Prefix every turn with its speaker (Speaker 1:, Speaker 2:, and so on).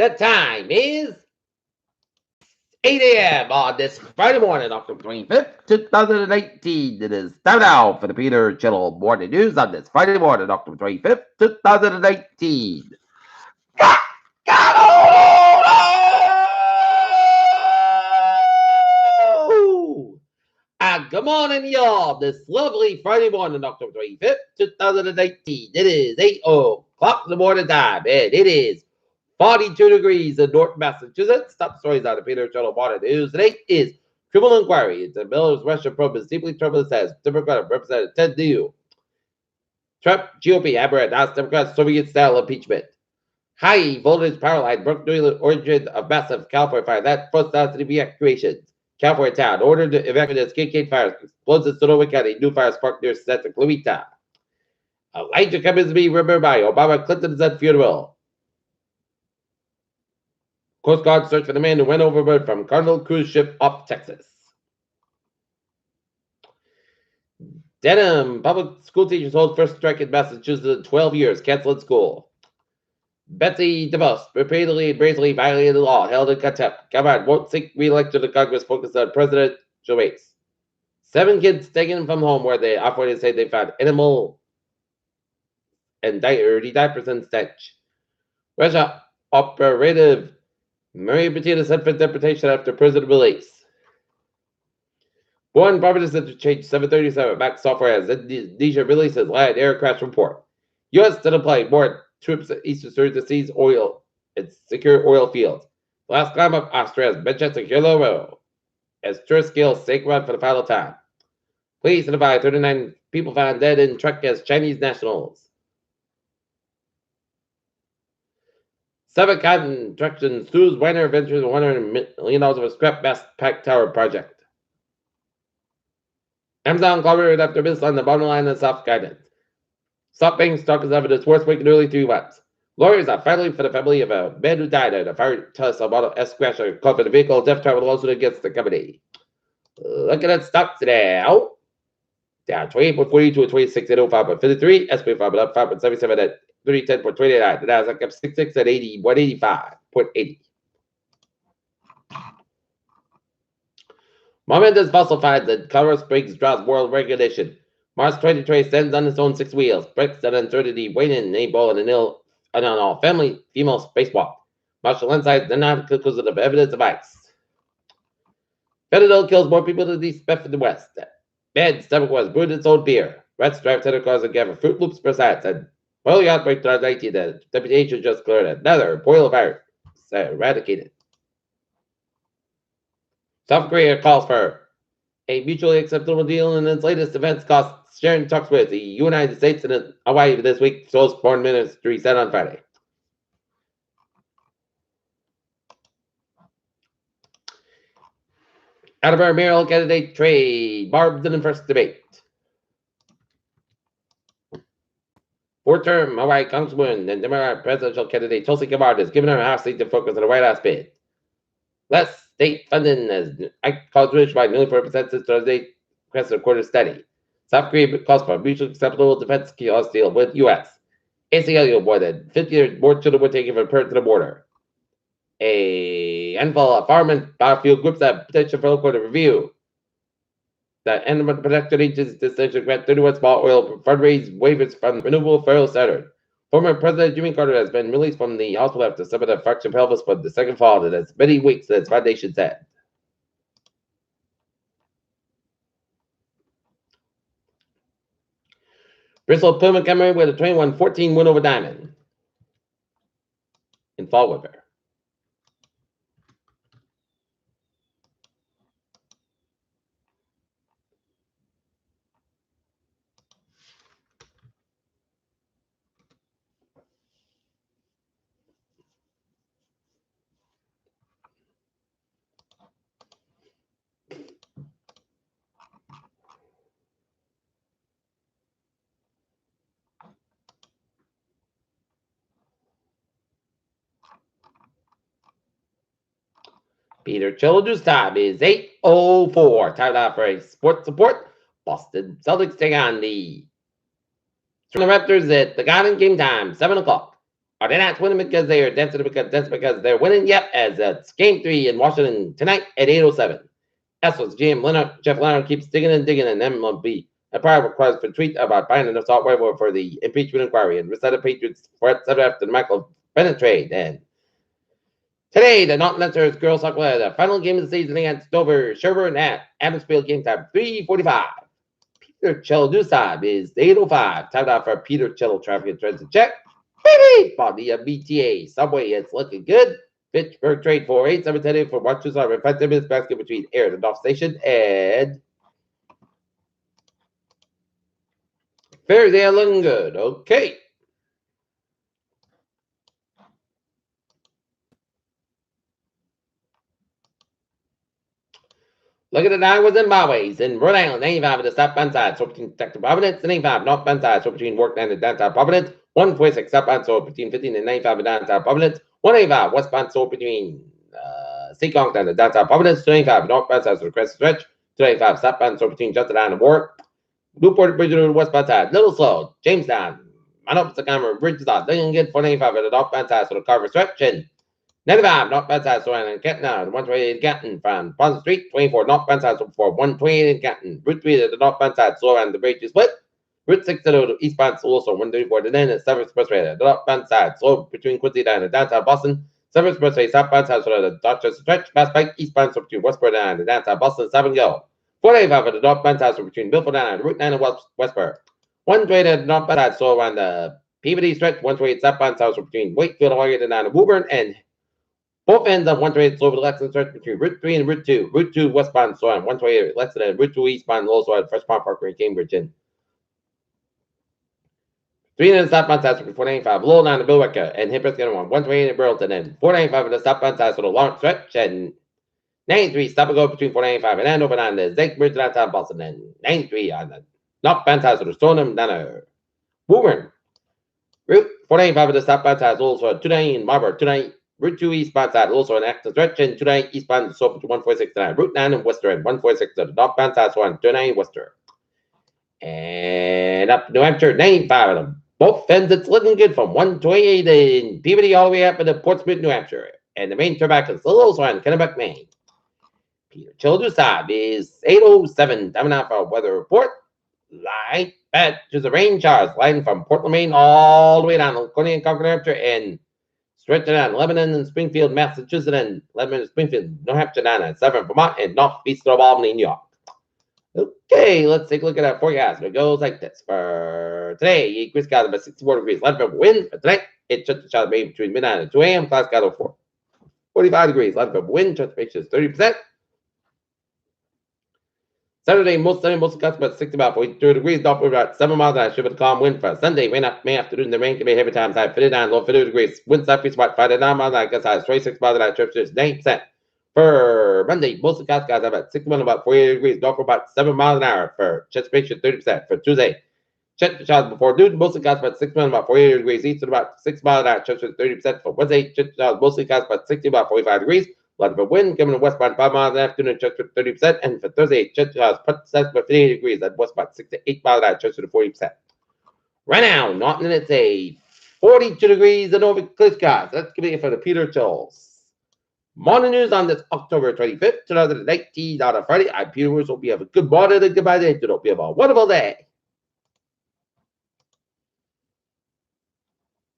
Speaker 1: The time is 8 a.m. on this Friday morning, October 25th, 2018. It is time now for the Peter Channel Morning News on this Friday morning, October 25th, 2018. And good morning, y'all. This lovely Friday morning, October 25th, 2018. It is 8 o'clock in the morning time, and it is 42 degrees in North Massachusetts. Top stories out of Peter Channel Morning News today is criminal inquiry into Miller's Russia probe is deeply troubled, says Democratic Representative Ted Lieu. Trump GOP hammer announced Democrats Soviet-style impeachment. High voltage power line broke during the origin of massive California fire that forced out to the evacuations. California town ordered to evacuate its Cascade fires. Explodes in Sonoma County. New fire sparked near Santa Clarita. Elijah Cummings to be remembered by Obama Clinton's funeral. Coast Guard search for the man who went overboard from Carnival cruise ship off Texas. Denham public school teachers hold first strike in Massachusetts in 12 years, canceled school. Betsy DeVos repeatedly and brazenly violated the law, held in contempt. Cameron won't seek re-election to Congress, focused on presidential race. 7 kids taken from home where they authorities say they found animal and dirty diapers and stench. Russia operative Maria Bettina sent for deportation after prison release. Born Providence Interchange 737 Max software as Indonesia releases land air crash report. U.S. to deploy more troops eastern through the seas oil and secure oil fields. The last climb of Austria's Manchester Kilo as tourist scales sake run for the final time. Police identify 39 people found dead in truck as Chinese nationals. 7 construction sues Weiner Ventures $100 million of a scrap backpack tower project. Amazon collaborated after business on the bottom line of soft guidance. SoftBank stock is having its worst week in nearly 3 months. Lawyers are filing for the family of a man who died in a fire Tesla Model S crash caught in a vehicle death travel lawsuit against the company. Looking at stocks now. Down 28.42 at 26 at 05.53. SP 5 up 5.77 at 310.29. The Nasdaq up 66 at 185.80. Momentous fossil finds that Colorado Springs draws world recognition. Mars 2020 stands on its own 6 wheels. Brexit uncertainty waning in ball and an all family female spacewalk. Martial insights are not conclusive of evidence of ice. Fentanyl kills more people than the Spef in the West. Bad stomach was brewed its own beer. Rats drive tenor cars and gather Fruit Loops per science. And polio outbreak 2019, the WHO just cleared another polio virus eradicated. South Korea calls for a mutually acceptable deal in its latest defense cost sharing talks with the United States and Hawaii this week, Seoul's foreign ministry said on Friday. Out of our mayoral candidate trade, barbed in the first debate. 4-term Hawaii Congresswoman and Democratic presidential candidate Tulsi Gabbard has given her House seat to focus on the White House bid. Less state funding as college tuition by nearly 4% since Thursday, requested a quarter study. South Korea calls for a mutually acceptable defense deal with U.S. ACLU more than 50 more children were taken from birth to the border. A handful of farm and biofuel groups that petition for local review. The Animal Protection Agency's decision to grant 31 small oil fundraise waivers from renewable fuel standard. Former President Jimmy Carter has been released from the hospital after suffered a fractured pelvis for the second fall in as many weeks as foundation said. Bristol Plymouth Montgomery with a 21-14 win over Diamond in Fall River. Peter Children's time is 8:04. Time now for a sports report. Boston Celtics take on the Raptors at the Garden game time, 7 o'clock. Are they not winning because they are dancing because they're winning? Yep, as it's game 3 in Washington tonight at 8:07. Essel's GM Jeff Leonard keeps digging and MLB. Empire requires for tweet about buying enough software for the impeachment inquiry and reset the Patriots for it after the Michael Bennett trade. And today, the North Leinster's girls soccer the final game of the season against Dover Sherburne at Adamsfield game time 3:45. Peter Cheldusab is 8:05. Time out for Peter Cello traffic and transit check. Baby! Body of BTA. Subway, it's looking good. Pittsburgh trade 48710 for 127 5 minutes basket between Air and Off Station and Fairdale looking good. Okay. Look at the Iowas and Maways in Rhode Island. 95 at the southbound side, so between Detective Providence. 95 northbound side, so between Workland and downtown Providence. 146 southbound, so between 15 and 95 and downtown Providence. 185 westbound, so between Seekonk and downtown Providence. 295 northbound side, so the crest stretch. 285 southbound, so between Justin and Warwick. Newport Bridge to the westbound side, Little Slow, Jamestown, Mount Camera, Bridgestone. They can get 495 at the northbound side, so the Carver stretch. And 95 northbound side, so in Canton, 128 Canton from Bond Street, 24 northbound side, so for 128 in Canton. Route 3 to the northbound side, so around the bridge is split. Route 6 to the eastbound, so also 134 to then, and 7th Expressway, the northbound side, so between Quincy and downtown Boston. 7th Expressway, southbound side, so the Dorchester stretch, Fast Bike, eastbound, so between Westport and downtown Boston, 7 go. 485 at the northbound side, so between Milford and Route 9 and Westport. 128 at the northbound side, so around the Peabody stretch, 128 southbound side, so between Wakefield, Oregon, and Woburn, and both ends of 128 so over the Lexington stretch between Route 3 and Route 2. Route 2 westbound, so on 128 Lexington, and Route 2 eastbound, also at Fresh Pond Park in Cambridge. And 3 in the southbound side, so 495, Lowell 9 to Billerica, and Hipper's going on 128 at Burlington, and 495 at the southbound side, so the long stretch, and 93 stop and go between 495 and Andover on the Zake Bridge downtown Boston, and 93 on the northbound side, so the Stoneham down to Woburn. Route 495 at the southbound side, also 290 in Marlborough, 290. Route 2 eastbound side, also an active stretch, and 290 eastbound, so to 146 to 9. Route 9 in Worcester, and 146 to the northbound side, so on 290 Worcester. And up to New Hampshire, 95 of them. Both ends, it's looking good from 128 in Peabody all the way up into Portsmouth, New Hampshire. And the main turnback is also on Kennebec, Maine. Peter Childusab is 8:07. Time now for a weather report. Light back to the rain showers, lighting from Portland, Maine, all the way down to Coney and Concord, New Hampshire, and stretching on Lebanon and Springfield, Massachusetts, and Lebanon and Springfield, New Hampshire, and 7 Vermont, and northeast of Albany, New York. Okay, let's take a look at our forecast. It goes like this. For today, Chris got about 64 degrees. Light of wind. For tonight, it should shot maybe between midnight and 2 a.m. Clouds got over 45 degrees. Light of wind. Concentration is 30%. Saturday, most sunny, most gusts about 60, about 42 degrees. North about 7 miles an hour. Should be a calm wind for Sunday. Rain up May afternoon. The rain can be heavy times high 59, low 50 degrees. Wind southeast about 5 to 9 miles an hour. Gust high 26 miles an hour. Temperature is 90%. For Monday, most of the guys about 61, about 48 degrees. North about 7 miles an hour. For Chesapeake, 30%. For Tuesday, check the shots before noon. Mostly guys about 61, about 48 degrees. East about 6 miles an hour. Temperature 30%. For Wednesday, check the shots mostly guys about 60, about 45 degrees. A lot of a wind coming to westbound 5 miles an afternoon, temperature 30%. And for Thursday, about 58 degrees at west about 6 to 8 miles an hour, temperature 40%. Right now, Norton, it's a 42 degrees and over clear skies. That's going to be it for the Peter Charles. Morning news on this October 25th, 2019, on a Friday. I'm Peter Woods. Hope you have a good morning and goodbye day. Hope you have a wonderful day.